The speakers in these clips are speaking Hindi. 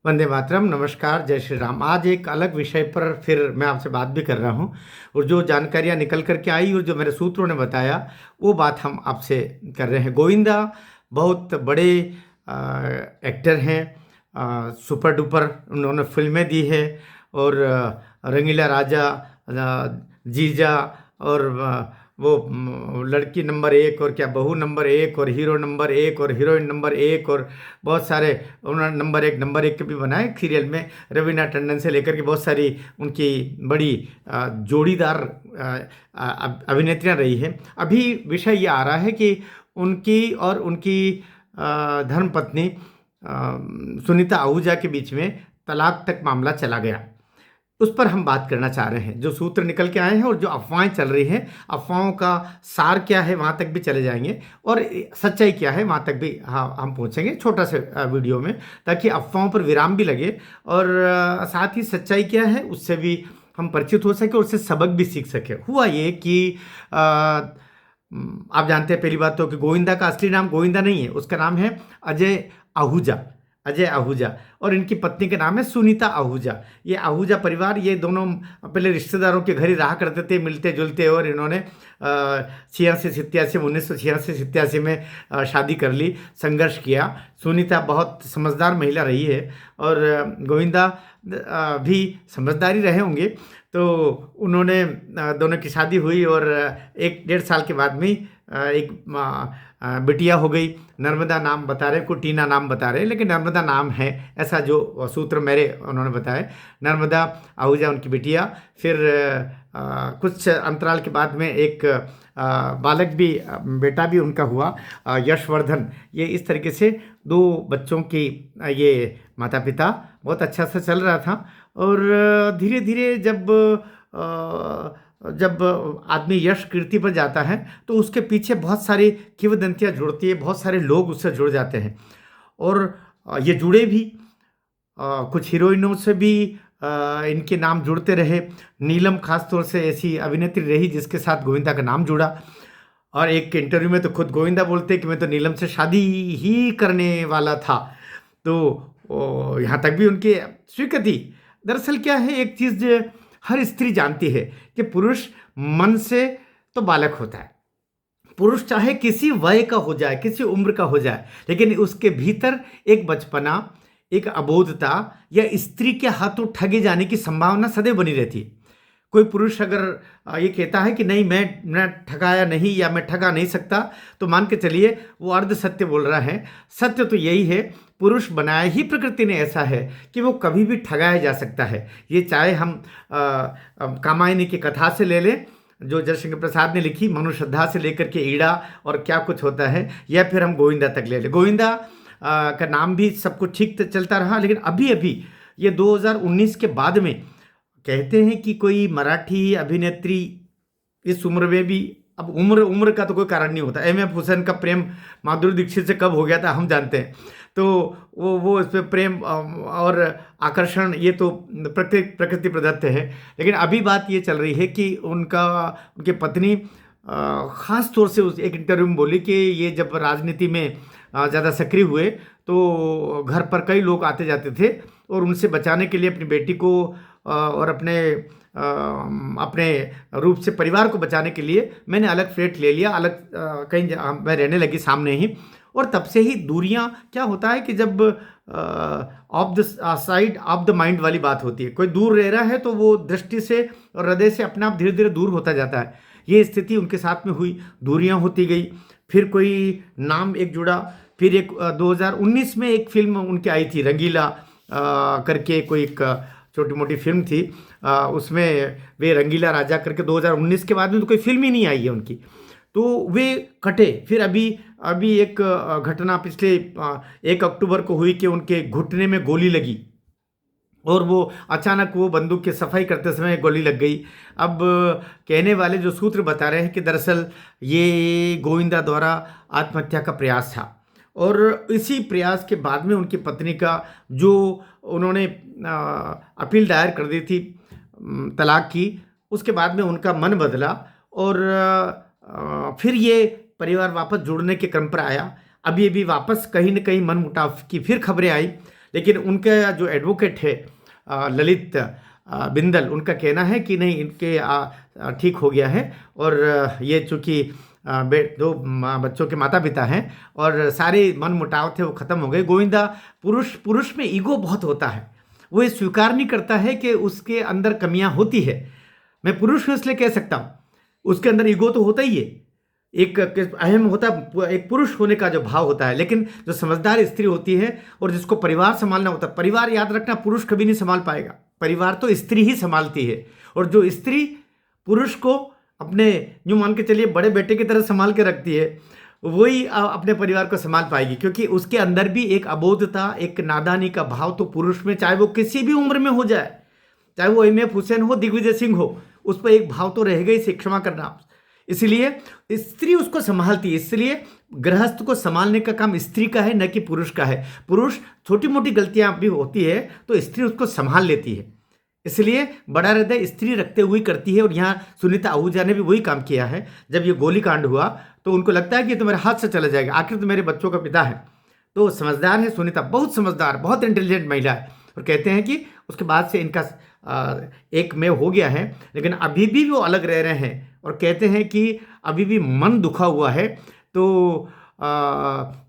वंदे मातरम। नमस्कार, जय श्री राम। आज एक अलग विषय पर फिर मैं आपसे बात भी कर रहा हूँ और जो जानकारियाँ निकल कर के आई और जो मेरे सूत्रों ने बताया वो बात हम आपसे कर रहे हैं। गोविंदा बहुत बड़े एक्टर हैं, सुपर डुपर उन्होंने फिल्में दी है और रंगीला राजा, जीजा और वो लड़की नंबर 1 और क्या बहू नंबर 1 और हीरो नंबर 1 और हीरोइन नंबर 1 और बहुत सारे उन्होंने नंबर 1 के भी बनाए सीरियल में। रवीना टंडन से लेकर के बहुत सारी उनकी बड़ी जोड़ीदार अभिनेत्रियां रही हैं। अभी विषय ये आ रहा है कि उनकी और उनकी धर्मपत्नी सुनीता आहूजा के बीच में तलाक तक मामला चला गया। उस पर हम बात करना चाह रहे हैं। जो सूत्र निकल के आए हैं और जो अफवाहें चल रही हैं, अफवाहों का सार क्या है वहाँ तक भी चले जाएंगे और सच्चाई क्या है वहाँ तक भी हम पहुँचेंगे छोटा सा वीडियो में, ताकि अफवाहों पर विराम भी लगे और साथ ही सच्चाई क्या है उससे भी हम परिचित हो सके और उससे सबक भी सीख सके। हुआ ये कि आप जानते हैं पहली बात तो कि गोविंदा का असली नाम गोविंदा नहीं है, उसका नाम है अजय आहूजा। अजय आहूजा और इनकी पत्नी का नाम है सुनीता आहूजा। ये आहूजा परिवार, ये दोनों पहले रिश्तेदारों के घर ही रहा करते थे, मिलते जुलते, और इन्होंने 1986 में शादी कर ली, संघर्ष किया। सुनीता बहुत समझदार महिला रही है और गोविंदा भी समझदारी रहे होंगे। तो उन्होंने दोनों की शादी हुई और 1-1.5 साल के बाद में एक बिटिया हो गई। नर्मदा नाम बता रहे, को टीना नाम बता रहे, लेकिन नर्मदा नाम है, ऐसा जो सूत्र मेरे उन्होंने बताया। नर्मदा आहूजा उनकी बिटिया। फिर कुछ अंतराल के बाद में एक बालक भी, बेटा भी उनका हुआ, यशवर्धन। ये इस तरीके से 2 बच्चों की ये माता पिता। बहुत अच्छा सा चल रहा था और धीरे धीरे जब आदमी यश कीर्ति पर जाता है तो उसके पीछे बहुत सारी किंवदंतियाँ जुड़ती है, बहुत सारे लोग उससे जुड़ जाते हैं और ये जुड़े भी। कुछ हीरोइनों से भी इनके नाम जुड़ते रहे। नीलम खास तौर से ऐसी अभिनेत्री रही जिसके साथ गोविंदा का नाम जुड़ा और एक इंटरव्यू में तो खुद गोविंदा बोलते कि मैं तो नीलम से शादी ही करने वाला था। तो यहाँ तक भी उनकी स्वीकृति। दरअसल क्या है, एक चीज़ हर स्त्री जानती है कि पुरुष मन से तो बालक होता है। पुरुष चाहे किसी वय का हो जाए, किसी उम्र का हो जाए, लेकिन उसके भीतर एक बचपना, एक अबोधता या स्त्री के हाथों ठगे जाने की संभावना सदैव बनी रहती है। कोई पुरुष अगर ये कहता है कि नहीं मैं ठगाया नहीं या मैं ठगा नहीं सकता, तो मान के चलिए वो अर्ध सत्य बोल रहा है। सत्य तो यही है, पुरुष बनाया ही प्रकृति ने ऐसा है कि वो कभी भी ठगाया जा सकता है। ये चाहे हम कामायनी की कथा से ले लें जो जयशंकर प्रसाद ने लिखी, मनुश्रद्धा से लेकर के ईड़ा और क्या कुछ होता है, या फिर हम गोविंदा तक ले लें। गोविंदा का नाम भी सब कुछ ठीक चलता रहा, लेकिन अभी अभी ये 2019 के बाद में कहते हैं कि कोई मराठी अभिनेत्री इस उम्र में भी, अब उम्र का तो कोई कारण नहीं होता। एम एफ हुसैन का प्रेम माधुरी दीक्षित से कब हो गया था हम जानते हैं। तो वो इस पर प्रेम और आकर्षण ये तो प्रकृति प्रदत्त है। लेकिन अभी बात ये चल रही है कि उनके पत्नी ख़ास तौर से उस एक इंटरव्यू में बोली कि ये जब राजनीति में ज़्यादा सक्रिय हुए तो घर पर कई लोग आते जाते थे और उनसे बचाने के लिए अपनी बेटी को और अपने रूप से परिवार को बचाने के लिए मैंने अलग फ्लैट ले लिया, अलग कहीं मैं रहने लगी सामने ही। और तब से ही दूरियां, क्या होता है कि जब of the side of the mind वाली बात होती है, कोई दूर रह रहा है तो वो दृष्टि से और हृदय से अपने आप धीरे धीरे दूर होता जाता है। ये स्थिति उनके साथ में हुई, दूरियां होती गई। फिर कोई नाम एक जुड़ा, फिर एक 2019 में एक फिल्म उनकी आई थी रंगीला करके, कोई एक छोटी मोटी फिल्म थी, उसमें वे रंगीला राजा करके 2019 के बाद में तो कोई फिल्म ही नहीं आई है उनकी, तो वे कटे। फिर अभी एक घटना पिछले 1 अक्टूबर को हुई कि उनके घुटने में गोली लगी और वो अचानक वो बंदूक की सफाई करते समय गोली लग गई। अब कहने वाले जो सूत्र बता रहे हैं कि दरअसल ये गोविंदा द्वारा आत्महत्या का प्रयास था और इसी प्रयास के बाद में उनकी पत्नी का जो उन्होंने अपील दायर कर दी थी तलाक की, उसके बाद में उनका मन बदला और फिर ये परिवार वापस जुड़ने के क्रम पर आया। अभी वापस कहीं न कहीं मनमुटाव की फिर खबरें आई। लेकिन उनका जो एडवोकेट है ललित बिंदल, उनका कहना है कि नहीं, इनके ठीक हो गया है। और ये चूँकि दो बच्चों के माता पिता हैं और सारे मन मुटाव थे वो ख़त्म हो गए। गोविंदा पुरुष में ईगो बहुत होता है, वो ये स्वीकार नहीं करता है कि उसके अंदर कमियां होती है। मैं पुरुष हूँ इसलिए कह सकता हूँ, उसके अंदर ईगो तो होता ही है, एक अहम होता, एक पुरुष होने का जो भाव होता है। लेकिन जो समझदार स्त्री होती है और जिसको परिवार संभालना होता है, परिवार याद रखना पुरुष कभी नहीं संभाल पाएगा, परिवार तो स्त्री ही संभालती है। और जो स्त्री पुरुष को अपने यूँ मान के चलिए बड़े बेटे की तरह संभाल के रखती है, वही अपने परिवार को संभाल पाएगी, क्योंकि उसके अंदर भी एक अबोधता, एक नादानी का भाव तो पुरुष में, चाहे वो किसी भी उम्र में हो जाए, चाहे वो एम एफ हुसैन हो, दिग्विजय सिंह हो, उस पर एक भाव तो रहेगा ही, से क्षमा करना। इसलिए स्त्री उसको संभालती है। इसलिए गृहस्थ को संभालने का काम स्त्री का है, न कि पुरुष का है। पुरुष छोटी मोटी गलतियां भी होती है तो स्त्री उसको संभाल लेती है। इसलिए बड़ा हृदय स्त्री रखते हुए करती है। और यहाँ सुनीता आहूजा ने भी वही काम किया है। जब ये गोलीकांड हुआ तो उनको लगता है कि ये तो मेरे हाथ से चला जाएगा, आखिर तो मेरे बच्चों का पिता है। तो समझदार है सुनीता, बहुत समझदार, बहुत इंटेलिजेंट महिला है। और कहते हैं कि उसके बाद से इनका एक में हो गया है, लेकिन अभी भी वो अलग रह रहे हैं। और कहते हैं कि अभी भी मन दुखा हुआ है, तो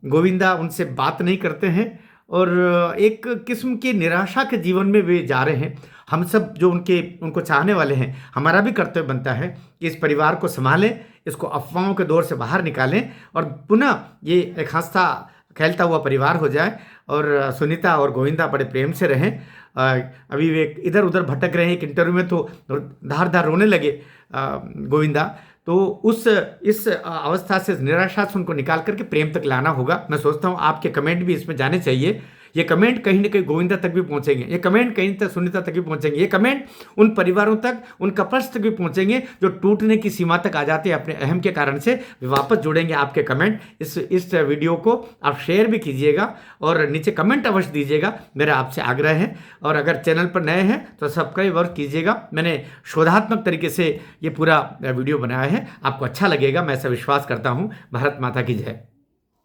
गोविंदा उनसे बात नहीं करते हैं और एक किस्म की निराशा के जीवन में वे जा रहे हैं। हम सब जो उनको चाहने वाले हैं, हमारा भी कर्तव्य बनता है कि इस परिवार को संभालें, इसको अफवाहों के दौर से बाहर निकालें और पुनः ये एक हंसता खेलता हुआ परिवार हो जाए। और सुनीता और गोविंदा बड़े प्रेम से रहें। अभी वे इधर उधर भटक रहे हैं। एक इंटरव्यू में तो धार धार रोने लगे गोविंदा। तो इस अवस्था से, निराशा से उनको निकाल करके प्रेम तक लाना होगा। मैं सोचता हूँ आपके कमेंट भी इसमें जाने चाहिए। ये कमेंट कहीं ना कहीं गोविंदा तक भी पहुंचेंगे, ये कमेंट कहीं तक सुनीता तक भी पहुंचेंगे, ये कमेंट उन परिवारों तक, उन कपल्स तक भी पहुंचेंगे जो टूटने की सीमा तक आ जाते हैं अपने अहम के कारण से। वापस जुड़ेंगे आपके कमेंट। इस वीडियो को आप शेयर भी कीजिएगा और नीचे कमेंट अवश्य दीजिएगा, मेरा आपसे आग्रह है। और अगर चैनल पर नए हैं तो सब्सक्राइब और कीजिएगा। मैंने शोधात्मक तरीके से ये पूरा वीडियो बनाया है, आपको अच्छा लगेगा, मैं ऐसा विश्वास करता हूँ। भारत माता की जय।